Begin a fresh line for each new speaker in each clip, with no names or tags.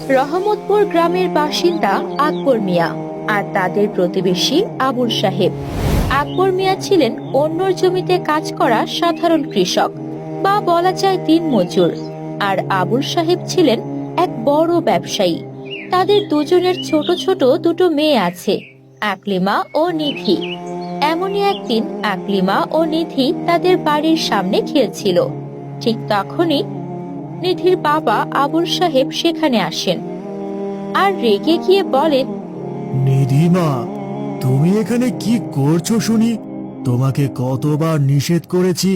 রহমতপুর গ্রামের বাসিন্দা আকবর মিয়া আর তাদের প্রতিবেশী আবুল সাহেব। আকবর মিয়া ছিলেন অন্যর জমিতে কাজ করা সাধারণ কৃষক বা বলা যায় দিনমজুর, আর আবুল সাহেব ছিলেন এক বড় ব্যবসায়ী। তাদের দুজনের ছোট ছোট দুটো মেয়ে আছে, আকলিমা ও নিধি। এমনই একদিন আকলিমা ও নিধি তাদের বাড়ির সামনে খেলছিল। ঠিক তখনই নিধির বাবা আবুল সাহেব সেখানে আসেন আর রেগে গিয়ে বলেন,
নিধিমা, তুমি এখানে কি করছো শুনি? তোমাকে কতবার নিষেধ করেছি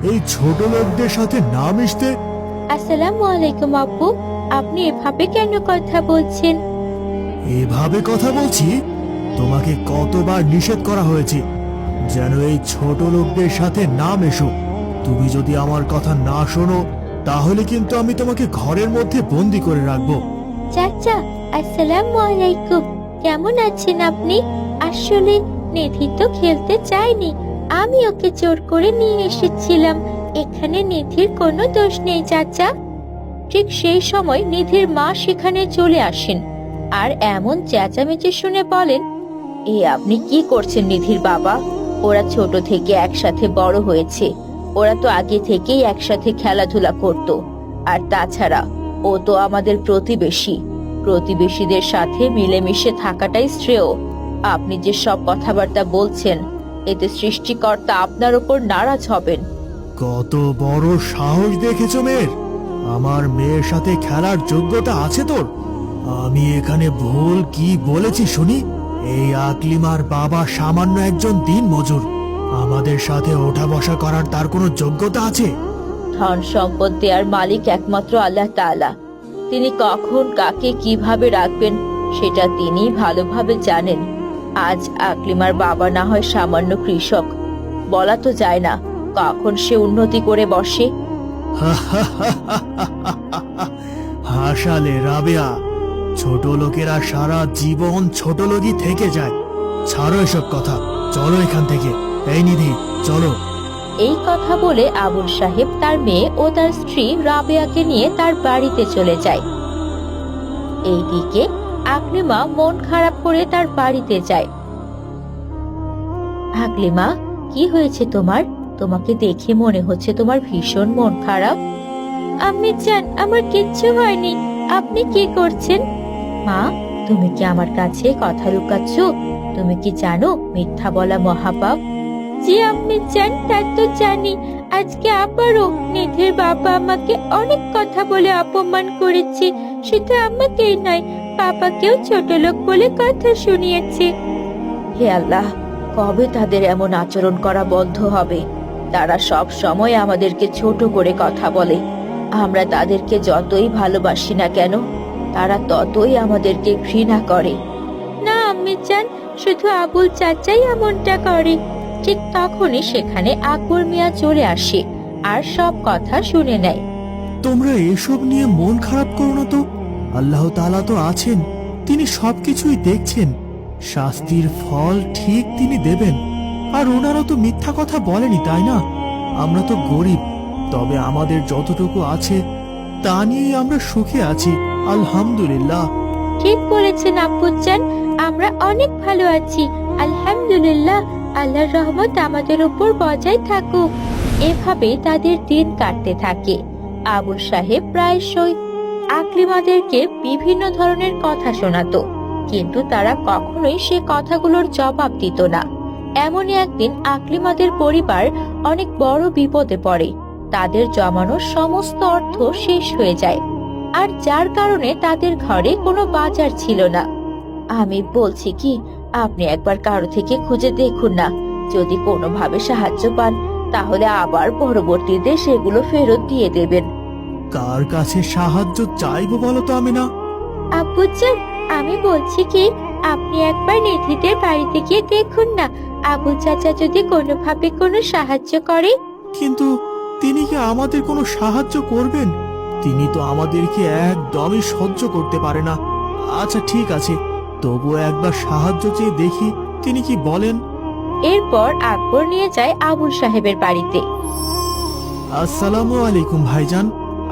এই ছোট লোকদের সাথে না মিশতে।
আসসালামু আলাইকুম আব্বু, আপনি এভাবে কেন কথা বলছেন?
এভাবে কথা বলছি? তোমাকে কতবার নিষেধ করা হয়েছে যেন এই ছোট লোকদের সাথে না মেশো। তুমি যদি আমার কথা না শোনো তাহলে কিন্তু আমি তোমাকে ঘরের মধ্যে বন্দি করে রাখবো।
চাচা, আসসালামু আলাইকুম, কেমন আছেন আপনি? আসলে নিধি তো খেলতে চায়নি, আমি ওকে জোর করে নিয়ে এসেছিলাম। এখানে নিধির কোনো দোষ নেই চাচা। ঠিক সেই সময় নিধির মা সেখানে চলে আসেন আর এমন চেঁচামেচি শুনে বলেন, আপনি কি করছেন নিধির বাবা? ওরা ছোট থেকে একসাথে বড় হয়েছে, ওরা তো আগে থেকেই একসাথে খেলাধুলা করত। আর তাছাড়া ও তো আমাদের প্রতিবেশী, প্রতিবেশীদের সাথে মিলেমিশে থাকাটাই শ্রেয়। আপনি যে সব কথাবার্তা বলছেন এতে সৃষ্টিকর্তা আপনার উপর নারাজ হবেন।
কত বড় সাহস দেখেছো মেয়ের! আমার মেয়ের সাথে খেলার যোগ্যতা আছে তোর? আমি এখানে ভুল কি বলেছি শুনি? এই আকলিমার বাবা সামান্য একজন দিনমজুর, আমাদের সাথে ওঠা বসা করার তার কোনো যোগ্যতা আছে?
ধন সম্পদ দেওয়ার মালিক একমাত্র আল্লাহ তাআলা। তিনি কখন কাকে কিভাবে রাখবেন সেটা তিনি ভালোভাবে জানেন। আজ আকলিমার বাবা না হয় সামান্য কৃষক, বলা তো যায় না কখন সে উন্নতি করে বসে।
হাসালে রাবেয়া, ছোট লোকেরা সারা জীবন ছোট লোকই থেকে যায়। ছাড়ো এসব কথা, চলো এখান থেকে। এই নিধি, চলো।
এই কথা বলে আবুল সাহেব তার মেয়ে ও তার স্ত্রী রাবেয়াকে নিয়ে তার বাড়িতে চলে যায়। এইদিকে আকলিমা মন খারাপ করে তার বাড়িতে যায়। আকলিমা, কি হয়েছে তোমার? তোমাকে দেখে মনে হচ্ছে তোমার ভীষণ মন খারাপ। আম্মি জান, আমার কিচ্ছু হয়নি, আপনি কি করছেন? মা, তুমি কি আমার কাছে কথা লুকাচ্ছ? তুমি কি জানো মিথ্যা বলা মহাপাপ? জি আম্মি জান, তা তো জানি। আজকে আবারও নিধির বাবা আমাকে অনেক কথা বলে অপমান করেছে। শুধু আমাকেই নয়, বাবাকেও ছোট লোক বলে কথা শুনিয়েছে। হে আল্লাহ, কবে তাদের এমন আচরণ করা বন্ধ হবে? তারা সব সময় আমাদেরকে ছোট করে কথা বলে। আমরা তাদেরকে যতই ভালোবাসি না কেন, তারা ততই আমাদেরকে ঘৃণা করে। না আম্মি জান, শুধু আবুল চাচাই এমনটা করে। ঠিক তখনই সেখানে আকবর মিয়া চলে আসে আর সব কথা শুনে নেয়।
তোমরা এসব নিয়ে মন খারাপ করো না তো। আল্লাহ তাআলা তো আছেন, তিনি সবকিছুই দেখছেন। শাস্তির ফল ঠিক তিনি দেবেন। আর ওনারা তো মিথ্যা কথা বলেনি, তাই না? আমরা তো গরিব, তবে আমাদের যতটুকু আছে তা নিয়েই আমরা সুখে আছি, আলহামদুলিল্লাহ।
ঠিক বলেছেন আব্বুজান, আমরা অনেক ভালো আছি, আলহামদুলিল্লাহ। আল্লাহর রহমত আমাদের উপর বজায় থাকুক। এভাবে তাদের দিন কাটতে থাকে। আবুল সাহেব প্রায়শই আকলিমাদেরকে বিভিন্ন ধরনের কথা শোনাতো, কিন্তু তারা কখনোই সে কথাগুলোর জবাব দিত না। এমনই একদিন আকলিমাদের পরিবার অনেক বড় বিপদে পড়ে। তাদের জমানো সমস্ত অর্থ শেষ হয়ে যায়, আর যার কারণে তাদের ঘরে কোনো বাজার ছিল না। আমি বলছি কি, আপনি একবার কারো থেকে খুঁজে দেখুন না, যদি কোনোভাবে সাহায্য পান তাহলে আবার পরবর্তীতে সেগুলো ফেরত দিয়ে দেবেন।
কার কাছে সাহায্য চাইবো বলো তো আমি না?
আব্বুজান, আমি বলছি কি, আপনি একবার নিধিদের বাড়িতে গিয়ে দেখুন না, আবুল চাচা যদি কোনোভাবে কোনো সাহায্য করে।
কিন্তু তিনি কি আমাদের কোনো সাহায্য করবেন? তিনি তো আমাদেরকে একদমই সহ্য করতে পারে না। আচ্ছা ঠিক আছে, তবুও একবার সাহায্য চেয়ে দেখি তিনি কি বলেন।
এরপর আকবর নিয়ে যায় আবুল সাহেবের বাড়িতে।
আসসালামু আলাইকুম ভাইজান,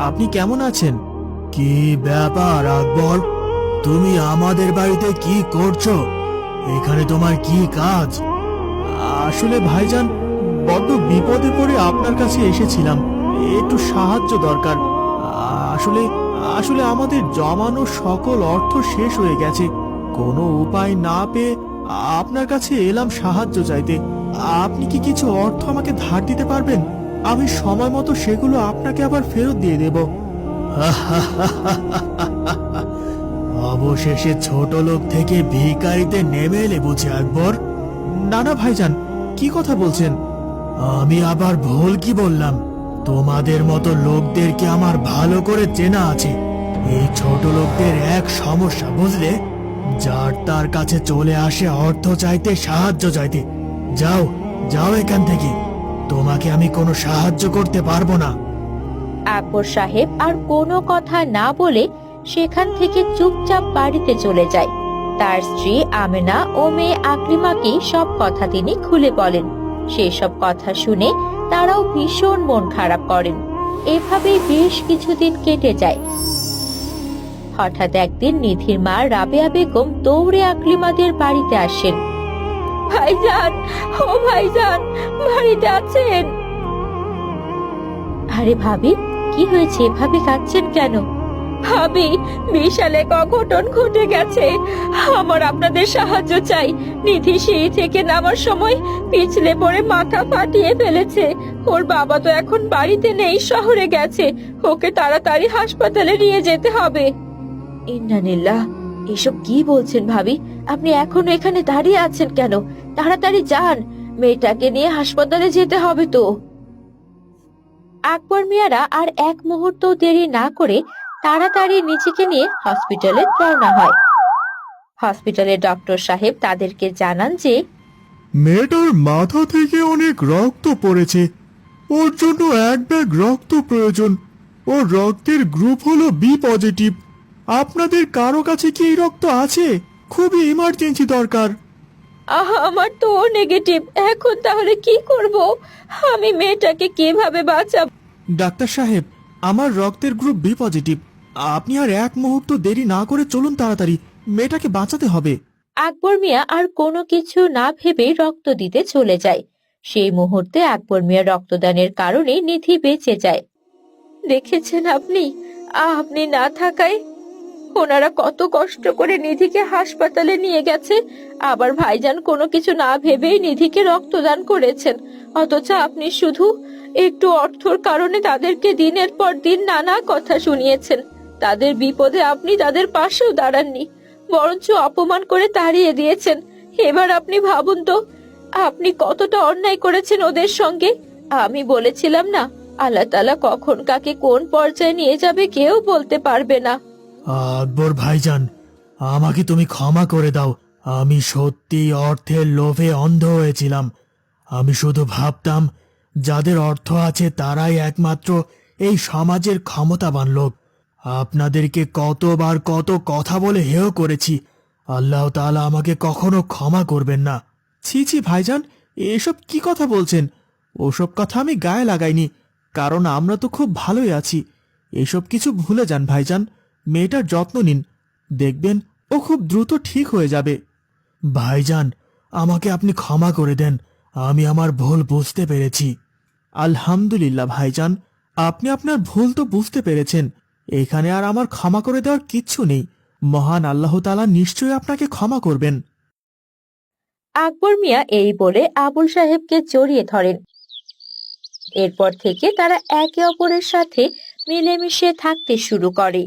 আপনি কেমন আছেন? কি ব্যাপার আকবর, তুমি আমাদের বাড়িতে কি করছো? এখানে তোমার কি কাজ? আসলে ভাইজান, বড্ড বিপদে পড়ে আপনার কাছে এসেছিলাম, একটু সাহায্য দরকার। আসলে আসলে আমাদের জমানো সকল অর্থ শেষ হয়ে গেছে। কোনো উপায় না পেয়ে আপনার কাছে এলাম সাহায্য চাইতে। আপনি কি কিছু অর্থ আমাকে ধার দিতে পারবেন? আমি সময় মতো সেগুলো আপনাকে আবার ফেরত দিয়ে দেব। অবশেষে ছোট লোক থেকে ভিখারিতে নেমে এলে বুঝি আকবর? না না ভাইজান, কি কথা বলছেন? আমি আবার ভুল কি বললাম? তোমাদের মতো লোকদেরকে আমার ভালো করে চেনা আছে। এই ছোট লোকদের এক সমস্যা, বুঝলে? যার তার কাছে চলে আসে অর্থ চাইতে, সাহায্য চাইতে। যাও যাও এখান থেকে, তোমাকে আমি কোনো সাহায্য করতে পারবো না।
আকবর সাহেব আর কোনো কথা না বলে সেখান থেকে চুপচাপ বাড়িতে চলে যায়। তার স্ত্রী আমেনা ও মেয়ে আকলিমাকে সব কথা তিনি খুলে বলেন। সেসব কথা শুনে তারাও ভীষণ মন খারাপ করেন। এভাবেই বেশ কিছুদিন কেটে যায়। হঠাৎ একদিন নিধির মা রাবেয়া বেগম দৌড়ে আকলিমাদের বাড়িতে আসেন। ভাইজান, ও ভাইজান, বাড়িতে আছেন? আরে ভাবি, কি হয়েছে? এভাবে কাঁদছেন কেন? ভাবি, বিশাল এক অঘটন ঘটে গেছে। আমার আপনাদের সাহায্য চাই। নিধি সিঁড়ি থেকে নামার সময় পিছলে পড়ে মাথা ফাটিয়ে ফেলেছে। ওর বাবা তো এখন বাড়িতে নেই, শহরে গেছে। ওকে তাড়াতাড়ি হাসপাতালে নিয়ে যেতে হবে। ইন্নালিল্লাহ, এসব কি বলছেন ভাবি? আপনি এখনো এখানে দাঁড়িয়ে আছেন কেন? তাড়াতাড়ি যান, মেয়েটাকে নিয়ে হাসপাতালে যেতে হবে তো। আকবর মিয়ারা আর এক মুহূর্ত দেরি না করে তাড়াতাড়ি নিজেকে নিয়ে হসপিটালে রওনা হয়। হসপিটালে ডক্টর সাহেব তাদেরকে জানান যে
মেয়েটার মাথা থেকে অনেক রক্ত পড়েছে। ওর জন্য এক ব্যাগ রক্ত প্রয়োজন। ওর রক্তের গ্রুপ হলো বি পজিটিভ। আপনাদের কারো কাছে কি এই রক্ত আছে? খুবই ইমার্জেন্সি দরকার।
আমার তো ও নেগেটিভ। এখন তাহলে কি করব? আমি মেয়েটাকে কিভাবে বাঁচাবো?
ডাক্তার সাহেব, আমার রক্তের গ্রুপ বি পজিটিভ। আপনি আর এক মুহূর্ত দেরি না করে চলুন, তাড়াতাড়ি মেয়েটাকে বাঁচাতে হবে।
আকবর মিয়া আর কোনো কিছু না ভেবে রক্ত দিতে চলে যায়। সেই মুহূর্তে আকবর মিয়া রক্তদানের কারণে নিধি বেঁচে যায়। দেখেছেন আপনি, আপনি না থাকায় ওনারা কত কষ্ট করে নিধিকে হাসপাতালে নিয়ে গেছে। আবার ভাইজান কোনো কিছু না ভেবেই নিধিকে রক্তদান করেছেন। অথচ আপনি শুধু একটু অর্থর কারণে তাদেরকে দিনের পর দিন নানা কথা শুনিয়েছেন। তাদের বিপদে আপনি তাদের পাশেও দাঁড়াননি, বরঞ্চ অপমান করে তাড়িয়ে দিয়েছেন। এবার আপনি ভাবুন তো, আপনি কতটা অন্যায় করেছেন ওদের সঙ্গে। আমি বলেছিলাম না, আল্লাহ তাআলা কখন কাকে কোন পর্যায়ে নিয়ে যাবে কেউ বলতে পারবে না।
আকবর ভাইজান, আমাকে তুমি ক্ষমা করে দাও। আমি সত্যি অর্থের লোভে অন্ধ হয়েছিলাম। আমি শুধু ভাবতাম যাদের অর্থ আছে তারাই একমাত্র এই সমাজের ক্ষমতাবান লোক। আপনাদেরকে কতবার কত কথা বলে হেয় করেছি। আল্লাহ তাআলা আমাকে কখনো ক্ষমা করবেন না। ছি ছি ভাইজান, এসব কি কথা বলছেন? ওসব কথা আমি গায়ে লাগাইনি, কারণ আমরা তো খুব ভালোই আছি। এসব কিছু ভুলে যান ভাইজান, মেয়েটার যত্ন নিন, দেখবেন ও খুব দ্রুত ঠিক হয়ে যাবে। ভাইজান, আমাকে আপনি ক্ষমা করে দেন। আমি আমার ভুল বুঝতে পেরেছি। আলহামদুলিল্লাহ ভাইজান, আপনি আপনার ভুল তো বুঝতে পেরেছেন। এখানে আর আমার ক্ষমা করে দেওয়ার কিচ্ছু নেই। মহান আল্লাহ তাআলা নিশ্চয়ই আপনাকে ক্ষমা করবেন।
আকবর মিয়া এই বলে আবুল সাহেবকে জড়িয়ে ধরেন। এরপর থেকে তারা একে অপরের সাথে মিলেমিশে থাকতে শুরু করে।